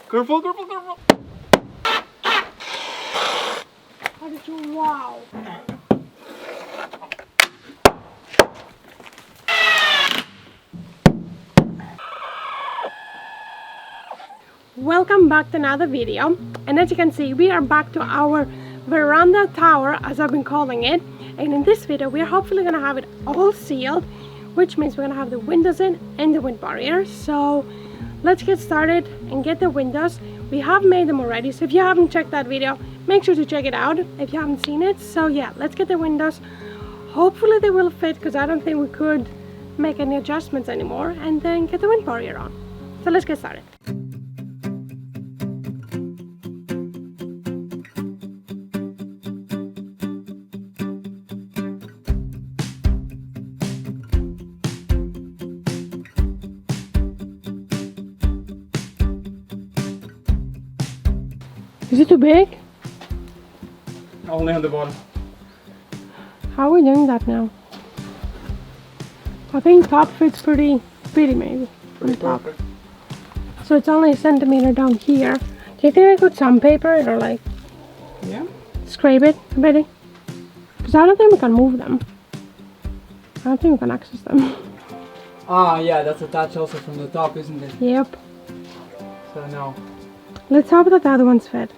Careful, careful, careful. How did you? Wow. Welcome back to another video, and as you can see we are back to our veranda tower, as I've been calling it. And in this video we are hopefully gonna have it all sealed, which means we're gonna have the windows in and the wind barrier. So let's get started and get the windows. We have made them already, so if you haven't checked that video, make sure to check it out if you haven't seen it. So yeah, let's get the windows. Hopefully they will fit, because I don't think we could make any adjustments anymore, and then get the wind barrier on. So let's get started. Is it too big? Only on the bottom. How are we doing that now? I think top fits pretty maybe. Pretty top. perfect. So it's only a centimeter down here. Do you think I could sandpaper it or like Yeah. scrape it a bit? Because I don't think we can move them. I don't think we can access them. Ah, yeah, that's attached also from the top, isn't it? Yep. So no. Let's hope that the other ones fit.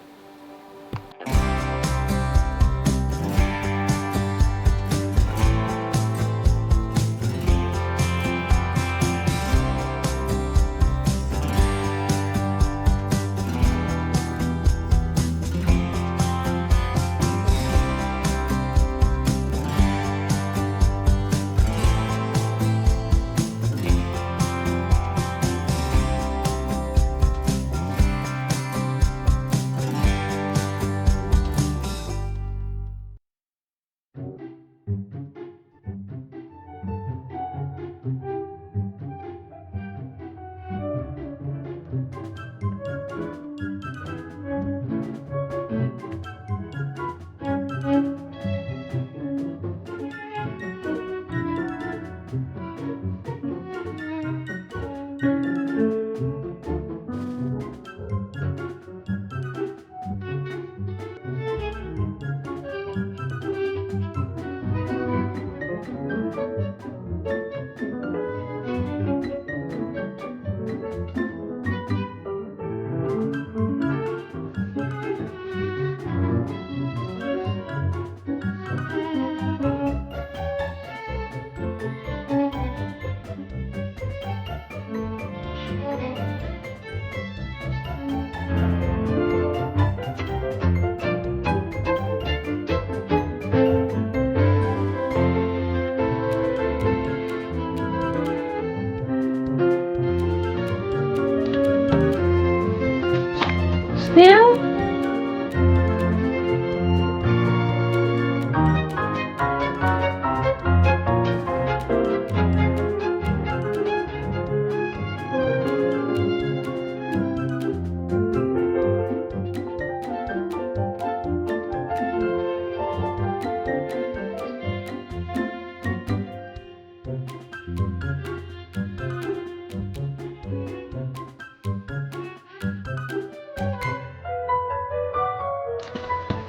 Still?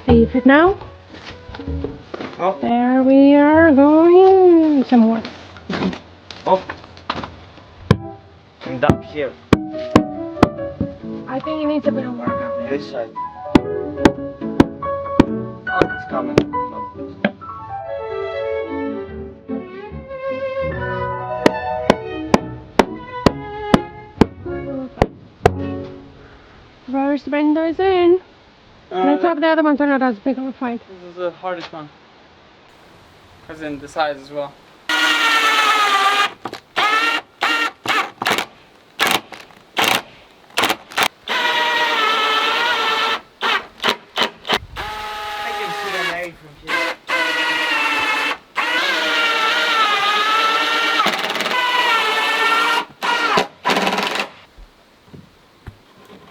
See if it now? Oh. There we are going. Some more. Oh. And up here. I think it needs a bit of work up there. This side. Oh, it's coming. No. First window is in. Let's hope the other ones are not as big of a fight. This is the hardest one. Because in the size as well. I can see the light from here.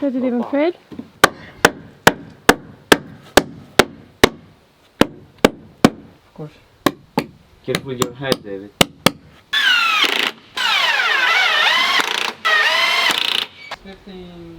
Does it even fit? Of course. Careful with your head, David. It's 15.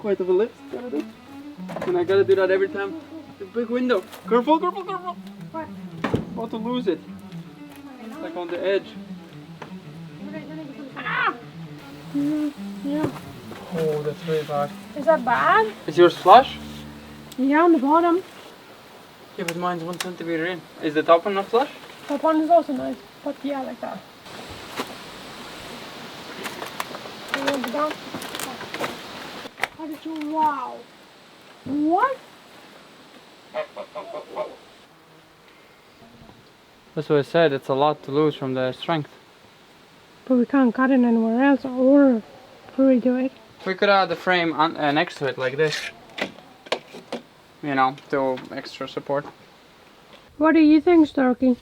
Quite of a lift, gotta do. And I gotta do that every time. The big window. Careful, careful, careful! What? About to lose it. Like on the edge. Ah! Yeah. Oh, that's really bad. Is that bad? Is yours flush? Yeah, on the bottom. Yeah, but mine's 1 centimeter in. Is the top one not flush? Top one is also nice, but yeah, like that. You want it down? How did you? Wow. What? That's what I said, it's a lot to lose from the strength. But we can't cut it anywhere else or redo it. We could add the frame on, next to it like this. You know, to extra support. What do you think, Starkey?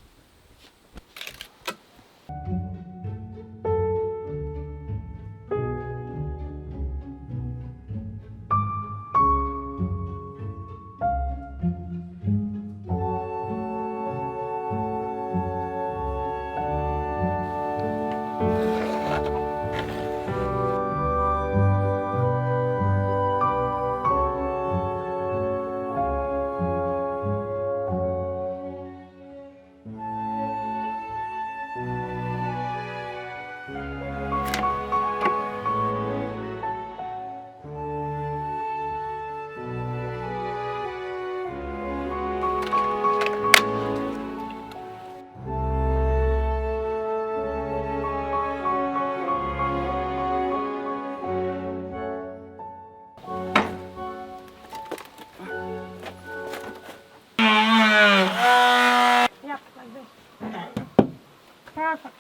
Yep, like this. Perfect.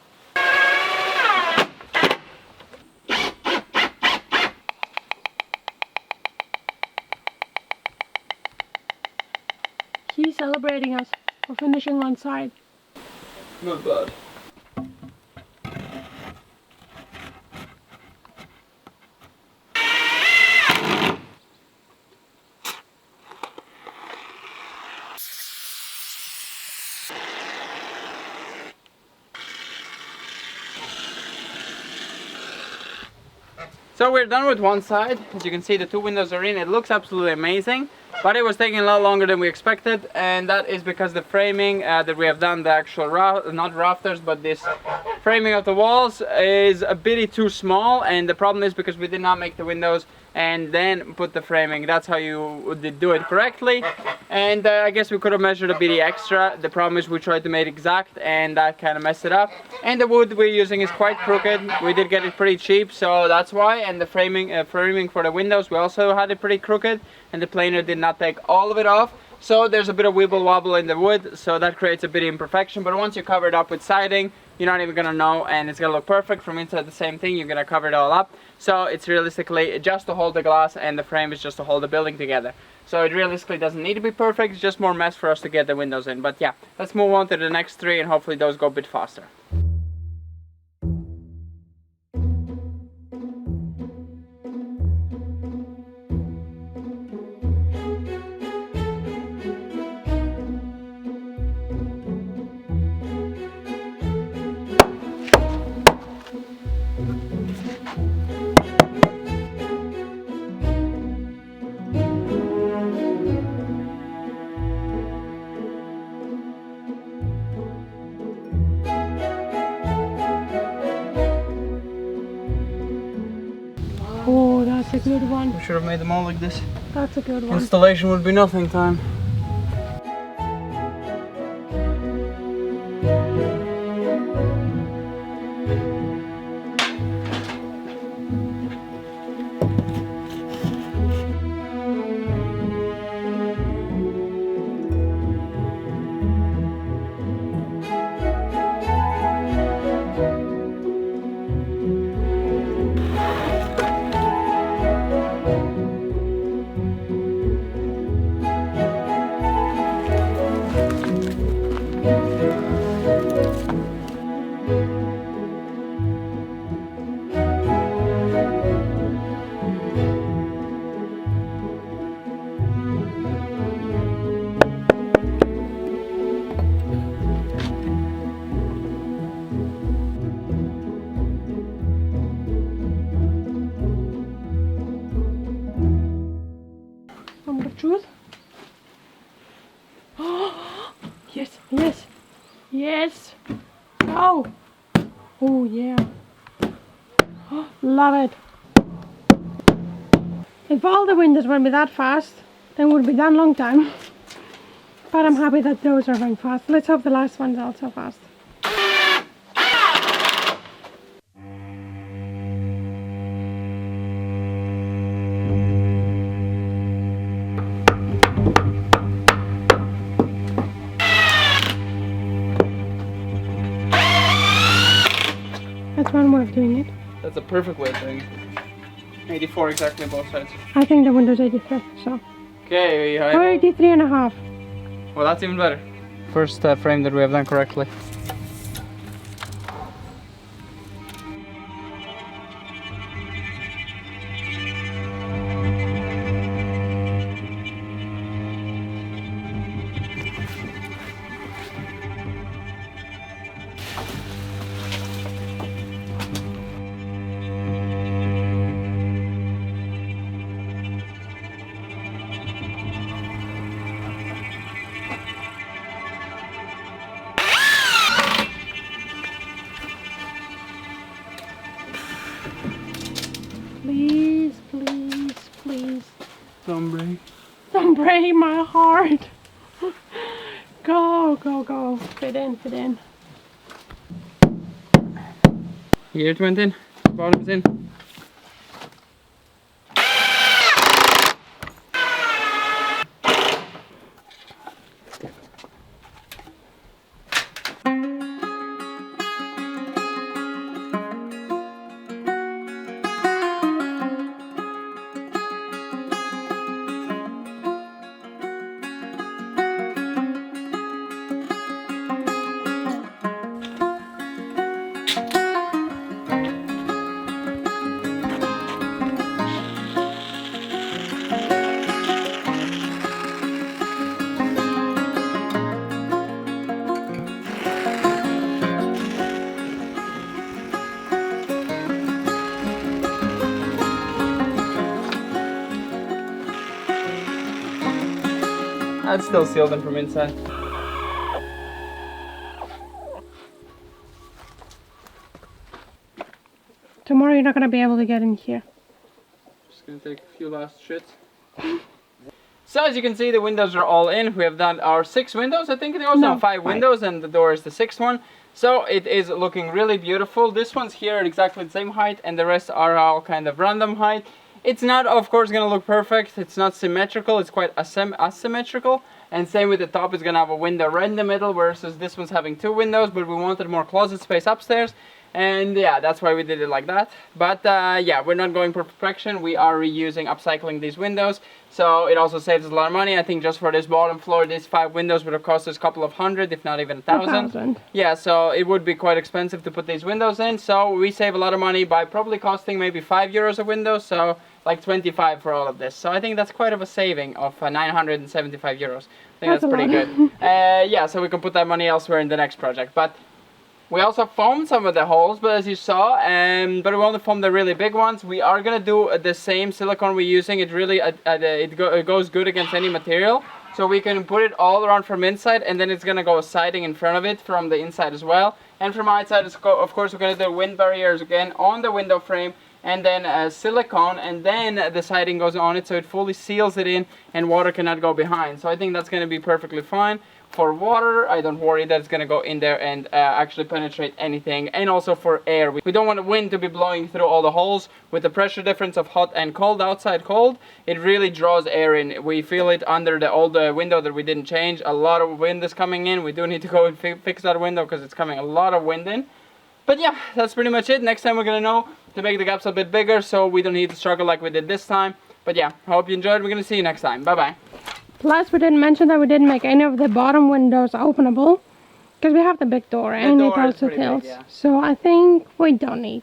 He's celebrating us for finishing one side. Not bad. So we're done with one side. As you can see, the 2 windows are in. It looks absolutely amazing, but it was taking a lot longer than we expected, and that is because the framing that we have done, the actual not rafters, but this framing of the walls is a bit too small. And the problem is because we did not make the windows and then put the framing. That's how you did do it correctly. And I guess we could have measured a bit extra. The problem is we tried to make it exact, and that kind of messed it up. And the wood we're using is quite crooked. We did get it pretty cheap, so that's why. And the framing for the windows, we also had it pretty crooked, and the planer did not take all of it off. So there's a bit of wibble wobble in the wood, so that creates a bit of imperfection. But once you cover it up with siding, you're not even gonna know, and it's gonna look perfect. From inside, the same thing, you're gonna cover it all up. So it's realistically just to hold the glass, and the frame is just to hold the building together. So it realistically doesn't need to be perfect. It's just more mess for us to get the windows in. But yeah, let's move on to the next 3, and hopefully those go a bit faster. Oh, that's a good one. We should have made them all like this. That's a good one. Installation would be nothing time. Oh yeah. Love it. If all the windows would be that fast, then it would be done long time. But I'm happy that those are going fast. Let's hope the last one's also fast. That's one way of doing it. That's a perfect way of doing it. 84 exactly on both sides. I think the window's 83, so. Okay, Or 83 and a half. well, that's even better. First frame that we have done correctly. Please, please, please. Don't break. Don't break my heart. Go, go, go. Fit in, fit in. Here it went in. Bottom's in. That's still sealed in from inside. Tomorrow you're not going to be able to get in here. Just gonna take a few last shits. So as you can see, the windows are all in. We have done our 6 windows. I think it was No, 5 windows, and the door is the 6th one. So it is looking really beautiful. This one's here at exactly the same height, and the rest are all kind of random height. It's not, of course, gonna look perfect. It's not symmetrical. It's quite asymmetrical. And same with the top. It's gonna have a window right in the middle, versus this one's having 2 windows. But we wanted more closet space upstairs. And yeah, that's why we did it like that. But yeah, we're not going for perfection. We are reusing, upcycling these windows. So it also saves us a lot of money. I think just for this bottom floor, these 5 windows would have cost us a couple of hundred, if not even 1,000. Yeah, so it would be quite expensive to put these windows in. So we save a lot of money by probably costing maybe €5 a window. So like 25 for all of this. So I think that's quite of a saving of €975. I think that's pretty good. Yeah, so we can put that money elsewhere in the next project. But we also foamed some of the holes, but as you saw, but we only foamed the really big ones. We are gonna do the same silicone we're using. It really it goes good against any material, so we can put it all around from inside, and then it's gonna go siding in front of it from the inside as well. And from outside, of course, we're gonna do wind barriers again on the window frame, and then silicone, and then the siding goes on it, so it fully seals it in, and water cannot go behind. So I think that's gonna be perfectly fine. For water, I don't worry that it's gonna go in there and actually penetrate anything. And also for air, we don't want the wind to be blowing through all the holes. With the pressure difference of hot and cold, outside cold, it really draws air in. We feel it under the old window that we didn't change. A lot of wind is coming in. We do need to go and fix that window because it's coming a lot of wind in. But yeah, that's pretty much it. Next time we're gonna know to make the gaps a bit bigger, so we don't need to struggle like we did this time. But yeah, I hope you enjoyed. We're gonna see you next time. Bye bye. Plus, we didn't mention that we didn't make any of the bottom windows openable because we have the big door, and it also tilts. Yeah. So I think we don't need.